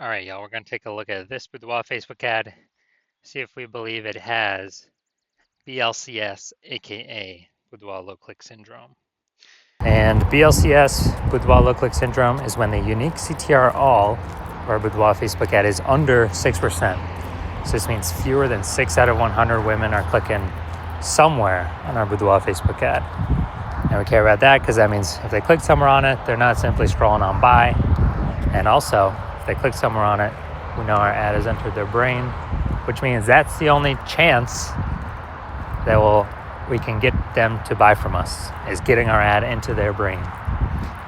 All right, y'all, we're going to take a look at this Boudoir Facebook ad, see if we believe it has BLCS, aka Boudoir low click syndrome. And BLCS, Boudoir low click syndrome, is when the unique CTR all or Boudoir Facebook ad is under 6%. So this means fewer than 6 out of 100 women are clicking somewhere on our Boudoir Facebook ad. And we care about that because that means if they click somewhere on it, they're not simply scrolling on by. And also, if they click somewhere on it, we know our ad has entered their brain, which means that's the only chance that we can get them to buy from us, is getting our ad into their brain.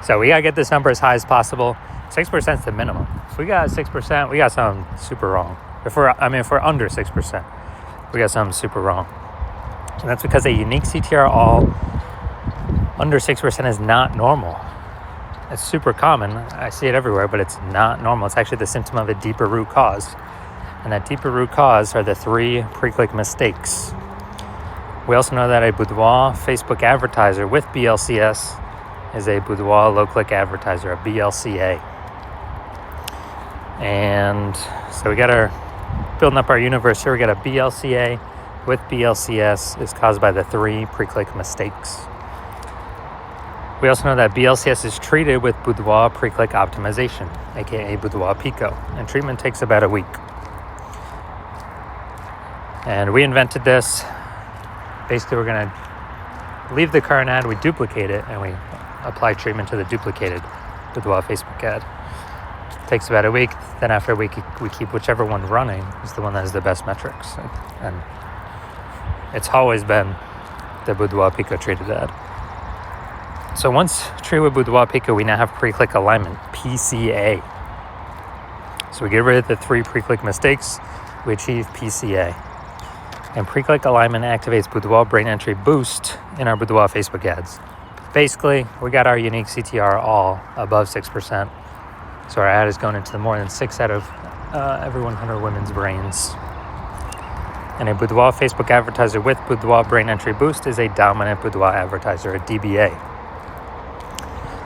So we gotta get this number as high as possible. 6% is the minimum. If we got 6%, we got something super wrong. If we're under 6%, we got something super wrong. And that's because a unique CTR all under 6% is not normal. It's super common. I see it everywhere, but it's not normal. It's actually the symptom of a deeper root cause. And that deeper root cause are the 3 pre-click mistakes. We also know that a Boudoir Facebook advertiser with BLCS is a Boudoir low-click advertiser, a BLCA. And so we got building up our universe here. We got a BLCA with BLCS is caused by the 3 pre-click mistakes. We also know that BLCS is treated with Boudoir pre-click optimization, aka Boudoir Pico, and treatment takes about a week. And we invented this. Basically, we're going to leave the current ad, we duplicate it, and we apply treatment to the duplicated Boudoir Facebook ad. It takes about a week. Then after a week, we keep whichever one running is the one that has the best metrics. And it's always been the Boudoir Pico treated ad. So once treated with Boudoir Pico, we now have pre-click alignment, PCA. So we get rid of the 3 pre-click mistakes, we achieve PCA. And pre-click alignment activates Boudoir brain entry boost in our Boudoir Facebook ads. Basically, we got our unique CTR all above 6%. So our ad is going into more than 6 out of every 100 women's brains. And a Boudoir Facebook advertiser with Boudoir brain entry boost is a dominant Boudoir advertiser, a DBA.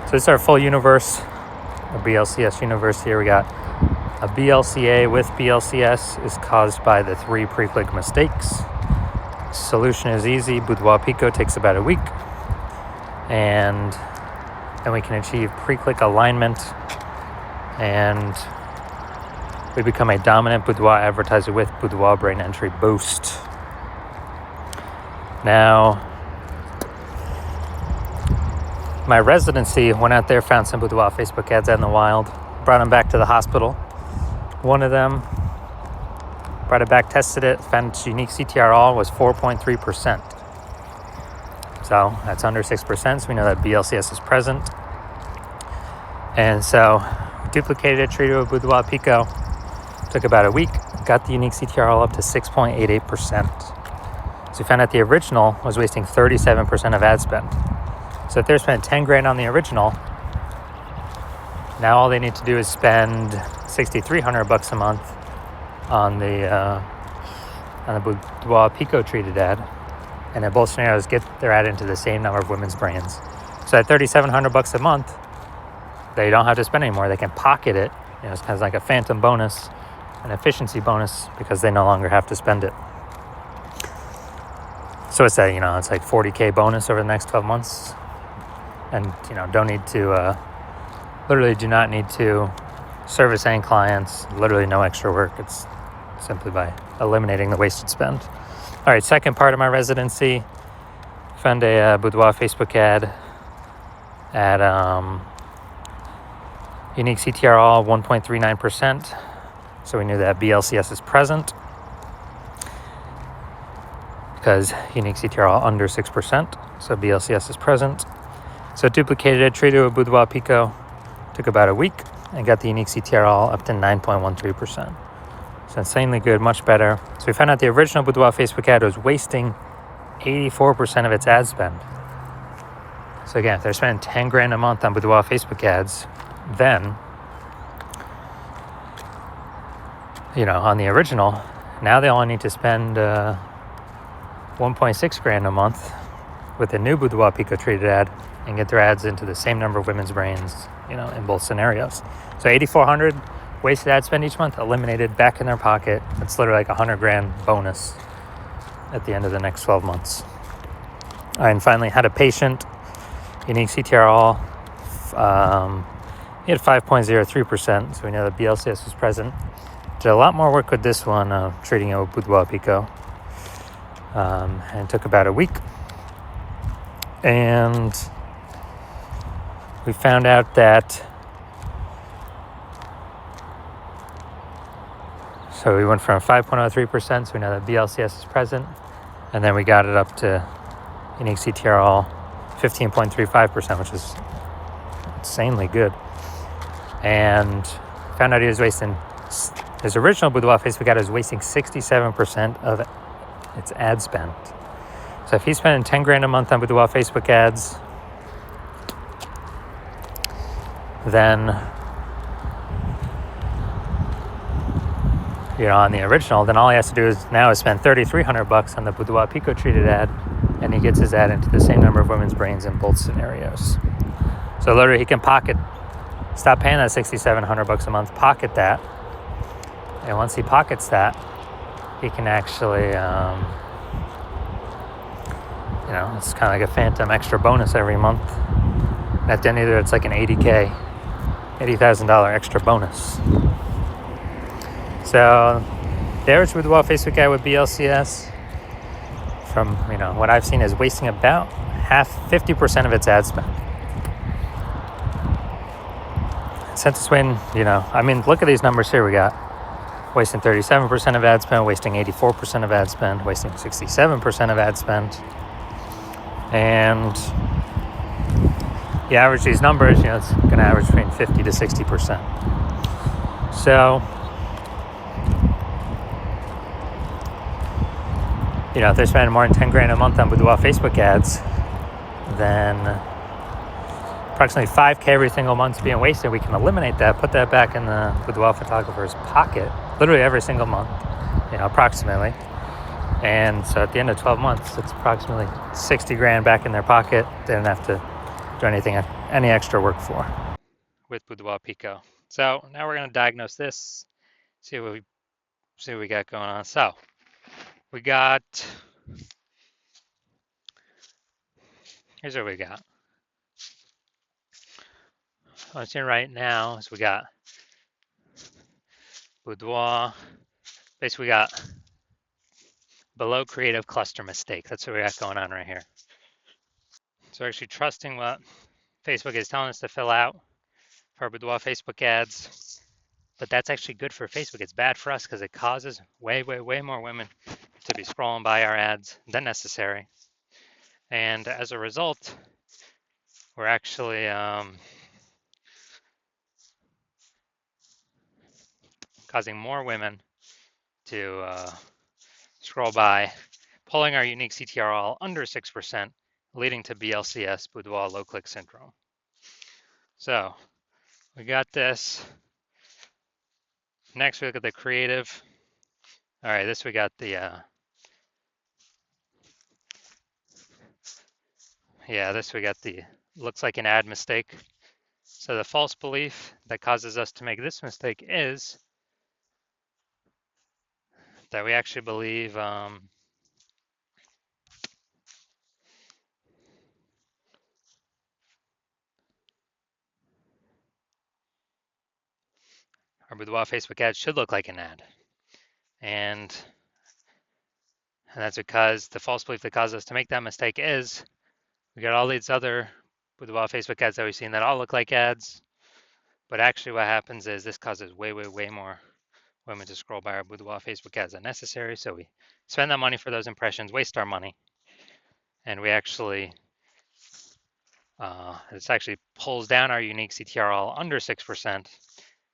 So this is our full universe, a BLCS universe here. We got a BLCA with BLCS is caused by the 3 pre-click mistakes. Solution is easy. Boudoir Pico takes about a week. And then we can achieve pre-click alignment. And we become a dominant Boudoir advertiser with Boudoir brain entry boost. Now, my residency went out there, found some Boudoir Facebook ads out in the wild, brought them back to the hospital. One of them brought it back, tested it, found its unique CTR all was 4.3%. So that's under 6%, so we know that BLCS is present. And so duplicated it, treated with Boudoir Pico, took about a week, got the unique CTR all up to 6.88%. So we found out the original was wasting 37% of ad spend. So if they're spending 10 grand on the original, now all they need to do is spend $6,300 a month on the Boudoir Pico treated ad, and in both scenarios get their ad into the same number of women's brains. So at $3,700 a month, they don't have to spend anymore. They can pocket it. It's kind of like a phantom bonus, an efficiency bonus, because they no longer have to spend it. So it's it's like $40K bonus over the next 12 months. And, don't need to, literally do not need to service any clients, literally no extra work. It's simply by eliminating the wasted spend. All right, second part of my residency, found a Boudoir Facebook ad at unique CTR all 1.39%. So we knew that BLCS is present because unique CTR all under 6%. So BLCS is present. So duplicated it, treated with Boudoir Pico, took about a week, and got the unique CTR all up to 9.13%. So insanely good, much better. So we found out the original Boudoir Facebook ad was wasting 84% of its ad spend. So again, if they're spending 10 grand a month on Boudoir Facebook ads, then, on the original, now they only need to spend 1.6 grand a month with the new Boudoir Pico treated ad and get their ads into the same number of women's brains, in both scenarios. So $8,400 wasted ad spend each month, eliminated, back in their pocket. It's literally like $100,000 bonus at the end of the next 12 months. All right, and finally, had a patient, unique CTRL. He had 5.03%, so we know that BLCS was present. Did a lot more work with this one, treating it with Boudoir Pico. And it took about a week. And we found out that, so we went from 5.03%, so we know that BLCS is present. And then we got it up to unique CTRL 15.35%, which is insanely good. And found out he was wasting, his original Boudoir Facebook ad was wasting 67% of its ad spend. So if he's spending $10,000 a month on Boudoir Facebook ads, then, on the original, then all he has to do is spend $3,300 on the Boudoir Pico treated ad, and he gets his ad into the same number of women's brains in both scenarios. So literally he can stop paying that $6,700 a month, pocket that, and once he pockets that, he can actually, it's kind of like a phantom extra bonus every month. And at the end of it, it's like an $80,000 extra bonus. So the average Boudoir Facebook ad with BLCS, from what I've seen, is wasting about 50% of its ad spend. Since it's when, look at these numbers here. We got wasting 37% of ad spend, wasting 84% of ad spend, wasting 67% of ad spend. And you average these numbers, it's going to average between 50 to 60%. So, if they're spending more than $10,000 a month on Boudoir Facebook ads, then approximately $5,000 every single month's being wasted. We can eliminate that, put that back in the Boudoir photographer's pocket, literally every single month, approximately. And so at the end of 12 months, it's approximately $60,000 back in their pocket. They don't have to do any extra work for with Boudoir Pico. So now we're going to diagnose this, see what we got going on. So we got, here's what we got. What I'm seeing right now is we got Boudoir. Basically, we got below creative cluster mistake. That's what we got going on right here. So we're actually trusting what Facebook is telling us to fill out for our Boudoir Facebook ads. But that's actually good for Facebook. It's bad for us because it causes way, way, way more women to be scrolling by our ads than necessary. And as a result, we're actually causing more women to scroll by, pulling our unique CTRL under 6%, leading to BLCS, Boudoir low click syndrome. So we got this. Next, we look at the creative. All right, this we got the, looks like an ad mistake. So the false belief that causes us to make this mistake is that we actually believe our Boudoir Facebook ad should look like an ad. And that's because the false belief that causes us to make that mistake is we got all these other Boudoir Facebook ads that we've seen that all look like ads. But actually what happens is this causes way, way, way more women to scroll by our Boudoir Facebook ads than necessary. So we spend that money for those impressions, waste our money. And we actually, this actually pulls down our unique CTRL under 6%.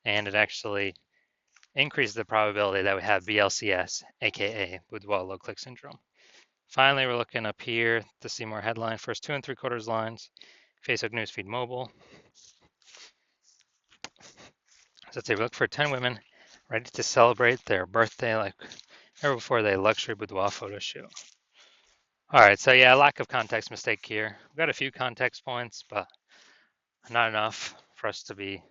And it actually increases the probability that we have BLCS, aka Boudoir low click syndrome. Finally, we're looking up here to see more headline. First 2 3/4 lines, Facebook newsfeed mobile. So let's say we look for 10 women ready to celebrate their birthday like ever before they luxury boudoir photo shoot. All right, so yeah, lack of context mistake here. We've got a few context points, but not enough for us to be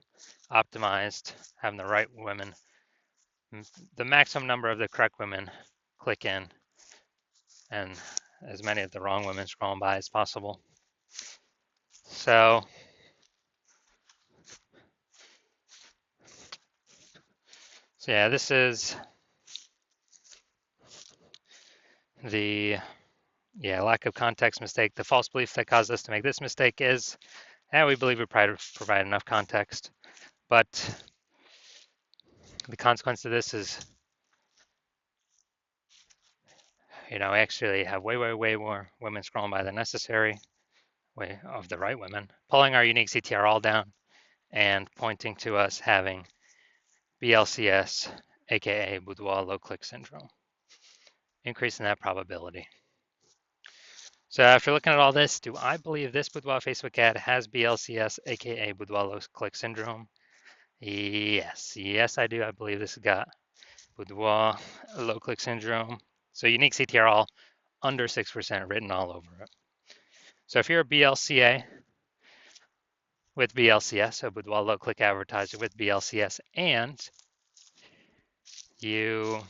optimized, having the right women, the maximum number of the correct women click in, and as many of the wrong women scrolling by as possible. So yeah, this is the lack of context mistake. The false belief that caused us to make this mistake is, we believe we provide enough context, but the consequence of this is, we actually have way more women scrolling by than necessary, way of the right women, pulling our unique CTR all down and pointing to us having BLCS, aka Boudoir low click syndrome, increasing that probability. So after looking at all this, do I believe this Boudoir Facebook ad has BLCS, aka Boudoir low click syndrome? Yes, I do. I believe this has got Boudoir low click syndrome. So unique CTR all under 6% written all over it. So if you're a BLCA with BLCS, so Boudoir low click advertiser with BLCS, and you're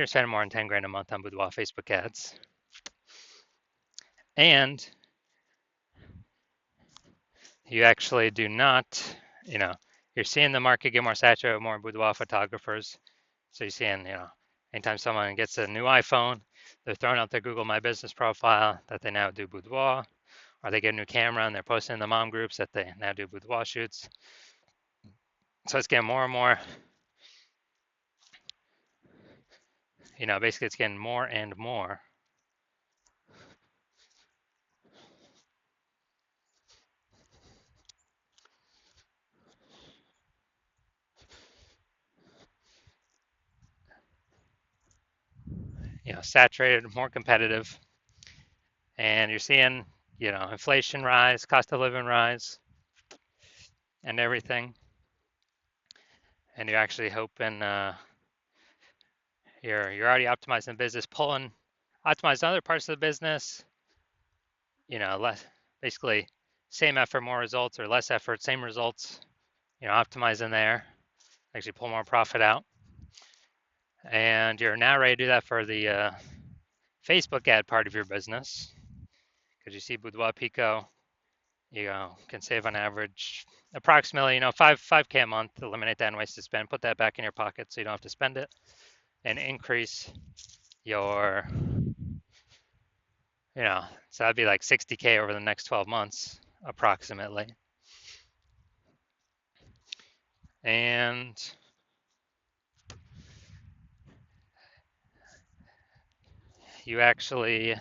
spending more than 10 grand a month on Boudoir Facebook ads, and you actually do not, you're seeing the market get more saturated with more boudoir photographers. So you're seeing, anytime someone gets a new iPhone, they're throwing out their Google My Business profile that they now do boudoir, or they get a new camera and they're posting in the mom groups that they now do boudoir shoots. So it's getting more and more, basically it's getting more and more. Saturated, more competitive, and you're seeing, inflation rise, cost of living rise, and everything. And you're actually hoping you're already optimizing the business, optimizing other parts of the business. Less, basically, same effort, more results, or less effort, same results. Optimizing there, actually pull more profit out, and you're now ready to do that for the Facebook ad part of your business, because you see Boudoir Pico, can save on average approximately, 5K a month. Eliminate that unwasted spend, put that back in your pocket so you don't have to spend it, and increase your, so that'd be like 60K over the next 12 months approximately. And you actually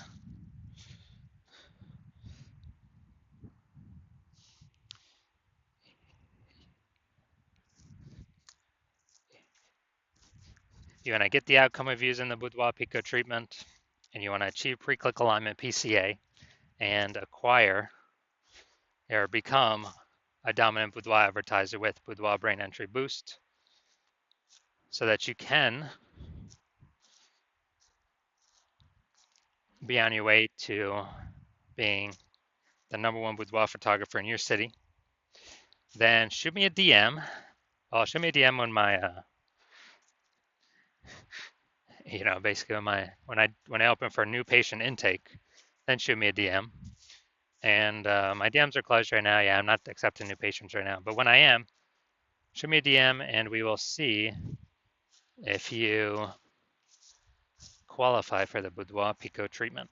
want to get the outcome of using the Boudoir Pico treatment, and you want to achieve pre-click alignment PCA and acquire or become a dominant Boudoir advertiser with Boudoir Brain Entry Boost, so that you can be on your way to being the #1 boudoir photographer in your city, then shoot me a DM. Well, shoot me a DM when my, basically when I open for a new patient intake, then shoot me a DM. And my DMs are closed right now. Yeah, I'm not accepting new patients right now. But when I am, shoot me a DM and we will see if you qualify for the Boudoir Pico treatment.